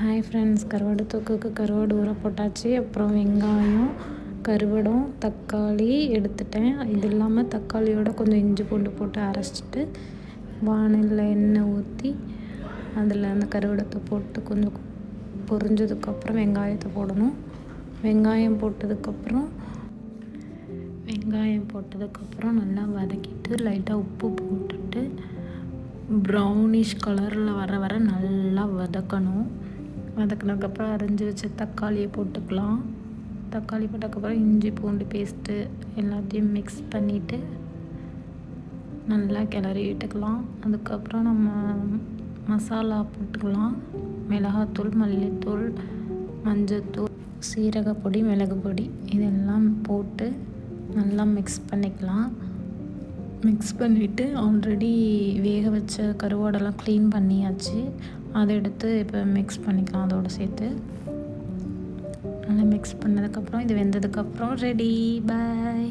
Hi friends, கருவாடு தொக்குக்கு கருவாடு ஊற போட்டாச்சு. அப்புறம் வெங்காயம், கருவாடும், தக்காளி எடுத்துட்டேன். இது இல்லாமல் தக்காளியோட கொஞ்சம் இஞ்சி பூண்டு போட்டு அரைச்சிட்டு வானலில் எண்ணெய் ஊற்றி அதில் அந்த கருவாடத்தை போட்டு கொஞ்சம் பொரிஞ்சதுக்கப்புறம் வெங்காயத்தை போடணும். வெங்காயம் போட்டதுக்கப்புறம் நல்லா வதக்கிட்டு லைட்டாக உப்பு போட்டுட்டு ப்ரௌனிஷ் கலரில் வர நல்லா வதக்கணும். வதக்கினதுக்கப்புறம் அரைஞ்சி வச்ச தக்காளியை போட்டுக்கலாம். தக்காளி போட்டதுக்கப்புறம் இஞ்சி பூண்டு பேஸ்ட்டு எல்லாத்தையும் மிக்ஸ் பண்ணிவிட்டு நல்லா கிளறி விட்டுக்கலாம். அதுக்கப்புறம் நம்ம மசாலா போட்டுக்கலாம். மிளகாத்தூள், மல்லித்தூள், மஞ்சத்தூள், சீரகப்பொடி, மிளகு பொடி இதெல்லாம் போட்டு நல்லா மிக்ஸ் பண்ணிக்கலாம். மிக்ஸ் பண்ணிவிட்டு ஆல்ரெடி வேக வச்ச கருவாடெல்லாம் க்ளீன் பண்ணியாச்சு. அதை எடுத்து இப்போ மிக்ஸ் பண்ணிக்கலாம். அதோடு சேர்த்து நல்லா மிக்ஸ் பண்ணதுக்கப்புறம் இது வெந்ததுக்கப்புறம் ரெடி. பாய்.